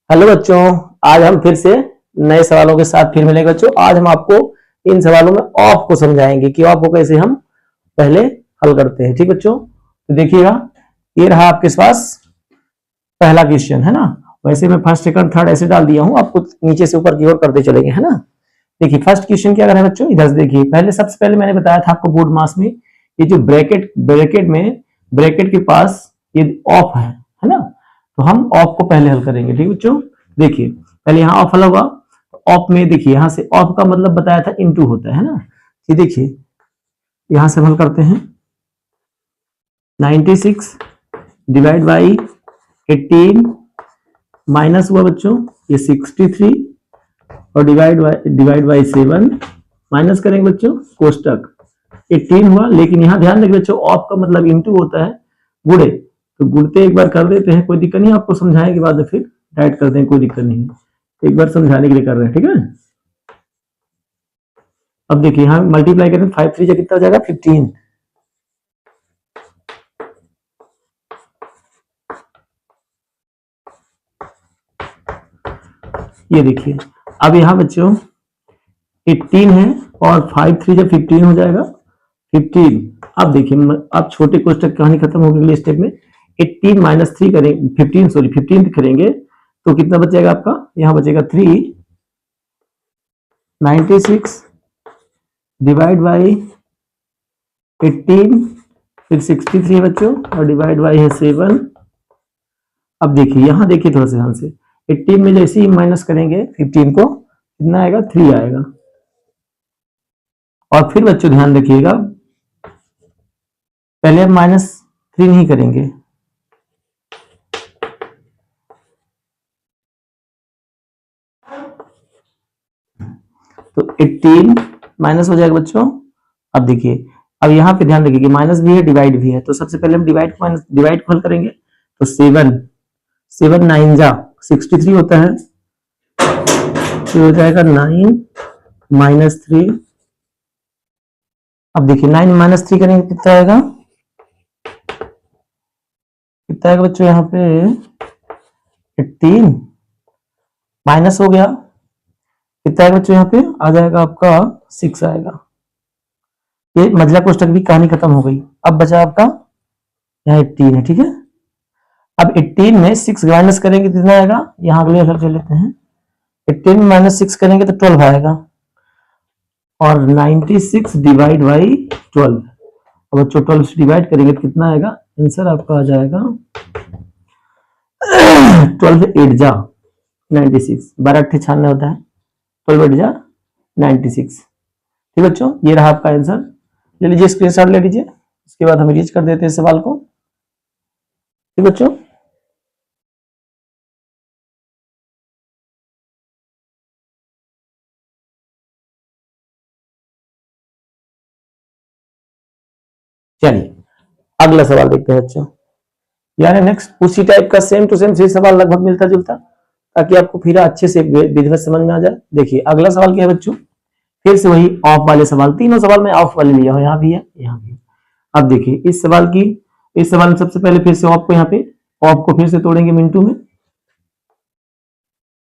Hello बच्चों, आज हम फिर से नए सवालों के साथ फिर मिलेंगे बच्चों। आज हम आपको इन सवालों में ऑफ को समझाएंगे कि ऑफ को कैसे हम पहले हल करते हैं। ठीक बच्चों, तो देखिएगा, ये रहा आपके पास पहला क्वेश्चन, है ना। वैसे मैं फर्स्ट सेकंड थर्ड ऐसे डाल दिया हूं, आपको नीचे से ऊपर की ओर करते चलेंगे, है ना। देखिए फर्स्ट क्वेश्चन क्या कर रहा है बच्चों, इधर से देखिए। पहले सबसे पहले मैंने बताया था आपको बोर्ड मास में, ये जो ब्रैकेट के पास ये ऑफ है ना। तो हम ऑफ को पहले हल करेंगे। ठीक बच्चों, देखिए पहले यहाँ ऑफ हल होगा। ऑफ में देखिए, यहाँ से ऑफ का मतलब बताया था इनटू होता है ना। ये देखिए यहां से हल करते हैं। 96 डिवाइड बाई 18 माइनस हुआ बच्चों ये 63 और डिवाइड बाई 7 माइनस करेंगे बच्चों कोष्टक 18 हुआ। लेकिन यहां ध्यान रखिए बच्चों, ऑफ का मतलब इनटू होता है, गुणे। तो गुणते एक बार कर देते हैं, कोई दिक्कत नहीं, आपको समझाने के बाद फिर डाइट करते हैं, कोई दिक्कत नहीं, एक बार समझाने के लिए कर रहे हैं। ठीक है, अब देखिए यहां मल्टीप्लाई करें, 5 3 जा कितना हो जाएगा 15। ये देखिए अब यहाँ बच्चों 18 है और 5 3 जा 15 हो जाएगा 15। अब देखिए, अब छोटे कोष्टक कहानी खत्म हो गई स्टेप में। 18 माइनस 3 करेंगे, 15 करेंगे तो कितना बचेगा आपका, यहाँ बचेगा 3। 96 डिवाइड बाई 18 फिर 63 है बच्चों और डिवाइड बाई है 7। अब देखिए यहाँ देखिए थोड़ा सा ध्यान से, 18 में जैसे ही माइनस करेंगे 15 को कितना आएगा 3 आएगा। और फिर बच्चों ध्यान रखिएगा, पहले हम -3 नहीं करेंगे, तो 18 माइनस हो जाएगा बच्चों। अब देखिए, अब यहाँ पे ध्यान रखिए कि माइनस भी है डिवाइड भी है, तो सबसे पहले हम डिवाइड को हल करेंगे। तो 7 9 जा 63 होता है, तो हो जाएगा 9 माइनस 3। अब देखिए 9 माइनस 3 करेंगे कितना आएगा, कितना आएगा बच्चों, यहाँ पे 18 माइनस हो गया, कितना आएगा बच्चों, यहाँ पे आ जाएगा आपका 6 आएगा। ये मझला कोष्टक भी कहानी खत्म हो गई। अब बचा आपका यहाँ 18 है। ठीक है, अब 18 में 6 माइनस करेंगे तो कितना आएगा, यहाँ अगले अलग ले लेते हैं। 18 में माइनस 6 करेंगे तो 12 आएगा और 96 डिवाइड बाई 12। अब बच्चों 12 से डिवाइड करेंगे तो कितना आएगा, आंसर आपका आ जाएगा 12 8 जा 96, 12 8 96 होता है, 12 8 जा 96। ठीक बच्चों, ये रहा आपका आंसर। ले लीजिए स्क्रीनशॉट ले लीजिए, इसके बाद हम रीच कर देते हैं इस सवाल को। ठीक बच्चों, चलिए अगला सवाल देखते हैं बच्चों। यानी नेक्स्ट उसी टाइप का सेम टू सेम सवाल लगभग मिलता जुलता, ताकि आपको फिर अच्छे से विधिवत समझ में आ जाए। देखिए अगला सवाल क्या है बच्चों, फिर से वही ऑफ वाले सवाल, तीनों सवाल में ऑफ वाले लिया हूं, यहाँ भी है यहाँ भी है। अब देखिए इस सवाल में सबसे पहले फिर से ऑफ को, यहाँ पे ऑफ को फिर से तोड़ेंगे मिनटू में।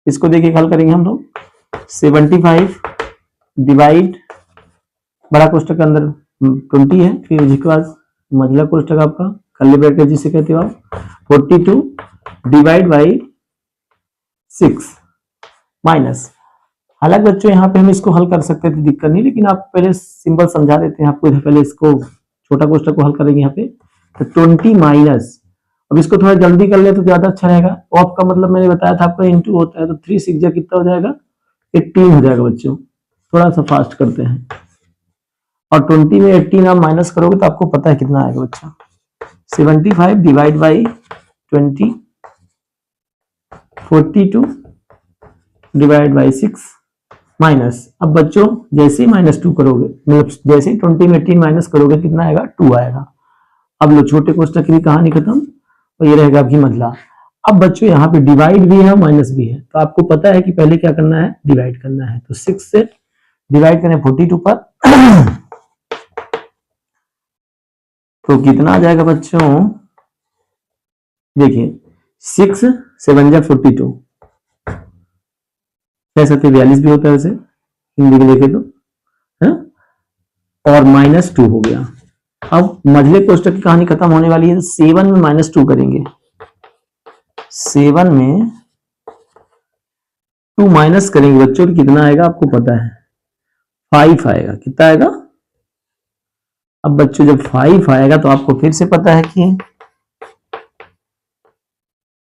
इसको देखिए हल करेंगे हम लोग। 75 डिवाइड, बड़ा कोष्टक के अंदर 20 है, फिर उसके बाद मझला कोष्टक आपका कर्ली ब्रैकेट जिसे कहते हो आप 42 डिवाइड बाई 6 माइनस। हालांकि बच्चों यहाँ पे हम इसको हल कर सकते थे, दिक्कत नहीं, लेकिन आप पहले सिंबल समझा देते हैं आपको। पहले इसको छोटा कोष्टक को हल करेंगे यहाँ पे, तो 20 माइनस, अब इसको थोड़ा जल्दी कर ले तो ज्यादा अच्छा रहेगा। ऑफ का मतलब मैंने बताया था आपका इनटू होता है, तो 3 6 जा कितना हो जाएगा 18 हो जाएगा बच्चों। थोड़ा सा फास्ट करते हैं, और 20 में 18 आप माइनस करोगे तो आपको पता है कितना आएगा बच्चा। 75 divide by 20, 42 divide by 6 minus. अब बच्चों जैसे ही -2 करोगे, मतलब जैसे ही 20 में 18 माइनस करोगे कितना आएगा 2 आएगा। अब लो छोटे कोष्टक की कहानी खत्म, और ये रहेगा आपकी मझला। अब बच्चों यहाँ पे डिवाइड भी है माइनस भी है, तो आपको पता है कि पहले क्या करना है, डिवाइड करना है। तो 6 से डिवाइड करें 42 पर तो कितना आ जाएगा बच्चों, देखिए 6 7 जा 42, 6×7=42 भी होता है वैसे हिंदी में देखे तो, है, और -2 हो गया। अब मझले कोष्टक की कहानी खत्म होने वाली है, 7 में -2 करेंगे, 7 में 2 माइनस करेंगे बच्चों तो कितना आएगा आपको पता है, 5 आएगा। कितना आएगा? अब बच्चों जब 5 आएगा तो आपको फिर से पता है कि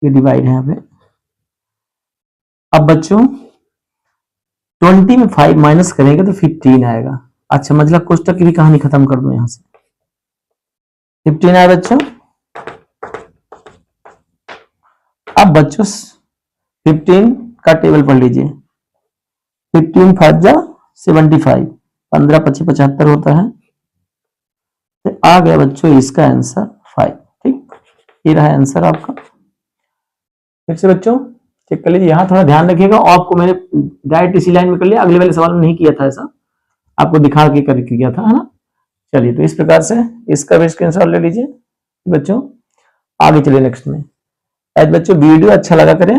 ये डिवाइड है यहाँ पे। अब बच्चों 20 में 5 माइनस करेंगे तो 15 आएगा। अच्छा, मतलब कोष्टक की भी कहानी खत्म कर दो, यहां से 15 आया बच्चों। अब बच्चों 15 का टेबल पढ़ लीजिए, 15 5 75, 15 25 75 होता है, तो आ गया बच्चों इसका आंसर 5। ठीक, ये रहा आंसर आपका। फिर से बच्चों चेक कर लीजिए, यहां थोड़ा ध्यान रखिएगा, आपको मैंने डायरेक्ट इसी लाइन में कर लिया, अगले वाले सवाल में नहीं किया था ऐसा, आपको दिखा के करके किया था, है ना। चलिए, तो इस प्रकार से इसका भी स्क्रीनशॉट ले लीजिए बच्चों। आगे चलिए नेक्स्ट में। आज बच्चों वीडियो अच्छा लगा करें,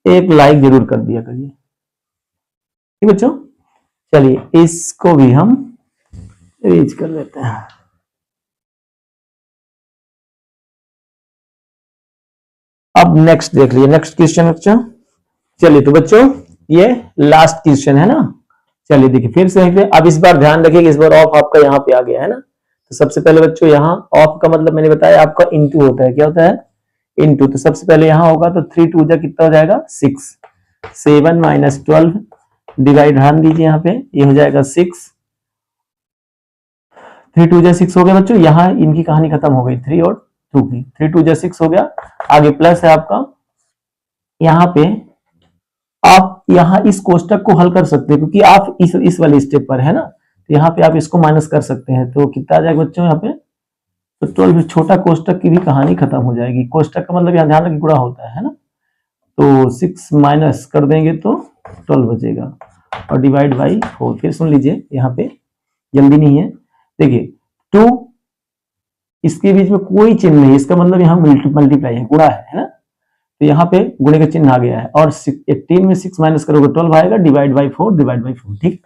एक लाइक जरूर कर दिया करिए, ठीक बच्चों। चलिए इसको भी हम रीच कर लेते हैं। अब नेक्स्ट देख लीजिए, नेक्स्ट क्वेश्चन बच्चों। चलिए तो बच्चों ये लास्ट क्वेश्चन है ना। चलिए देखिए फिर से अब इस बार ध्यान रखिए, इस बार ऑफ आपका यहाँ पे आ गया है ना। तो सबसे पहले बच्चों यहाँ ऑफ का मतलब मैंने बताया आपका इनटू होता है, क्या होता है? इनटू। तो सबसे पहले यहाँ होगा तो 3 2 जा कितना हो जाएगा? 6। 7 - 12 डिवाइड ध्यान दीजिए यहाँ पे, ये हो जाएगा 6। 3 2 जा 6 हो गया बच्चों। यहाँ इनकी कहानी खत्म हो गई 3 और 2 की। 3 2 जा 6 हो गया। आगे प्लस है आपका, यहाँ पे आप यहाँ इस कोष्टक को हल कर सकते हैं क्योंकि आप इस वाले स्टेप पर है ना, तो यहाँ पे आप इसको माइनस कर सकते हैं। तो कितना आ जाएगा बच्चों यहाँ पे? तो 12, छोटा कोष्टक की भी कहानी खत्म हो जाएगी। कोष्टक का मतलब यहाँ ध्यान रखिए गुणा होता है ना। तो 6 माइनस कर देंगे तो 12 बचेगा और डिवाइड बाई 4। फिर सुन लीजिए यहाँ पे, जल्दी नहीं है, देखिए 2 इसके बीच में कोई चिन्ह नहीं, इसका मतलब यहाँ मल्टीप्लाई है, गुणा है ना। तो यहाँ पे गुणे का चिन्ह आ गया है और 18 में 6 माइनस करोगे 12 आएगा, डिवाइड बाई 4 डिवाइड बाई 4। ठीक,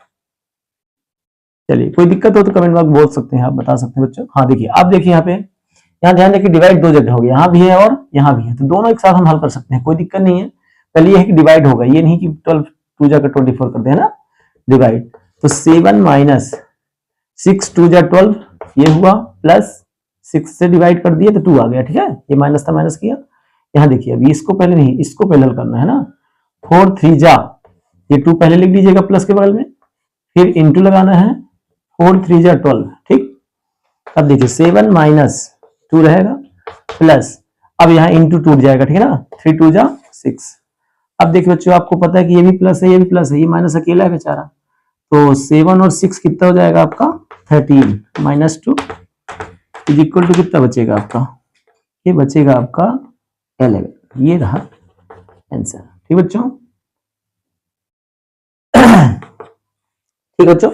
चलिए कोई दिक्कत हो तो कमेंट बॉक्स बोल सकते हैं, आप बता सकते हैं बच्चों। हाँ देखिए, आप देखिए यहाँ पे, यहाँ ध्यान रखिए डिवाइड 2 जगह हो गया, यहाँ भी है और यहाँ भी है, तो दोनों एक साथ हम हल कर सकते हैं, कोई दिक्कत नहीं है। पहले ये है कि डिवाइड होगा, ये नहीं कि 12 2 जाकर 24 कर दे ना, डिवाइड। तो 7 माइनस 6 2 जा 12 ये हुआ, प्लस 6 से डिवाइड कर दिए तो 2 आ गया। ठीक है, ये माइनस था, माइनस किया। यहाँ देखिए अभी इसको पहले नहीं, इसको पहले हल करना है ना। 4 3 जा, ये 2 पहले लिख लीजिएगा प्लस के बगल में, फिर इंटू लगाना है, 4 3 जा 12। ठीक, अब देखिए 7 माइनस 2 रहेगा, प्लस अब यहाँ इंटू टूट जाएगा, ठीक है ना, 3 2 जा 6। अब देखिए बच्चों आपको पता है कि ये भी प्लस है, ये भी प्लस है, ये माइनस अकेला है बेचारा। तो 7 और 6 कितना हो जाएगा आपका? 13 माइनस 2 इज इक्वल टू कितना बचेगा आपका? ये बचेगा आपका 11। ये रहा आंसर। ठीक बच्चों, ठीक बच्चों।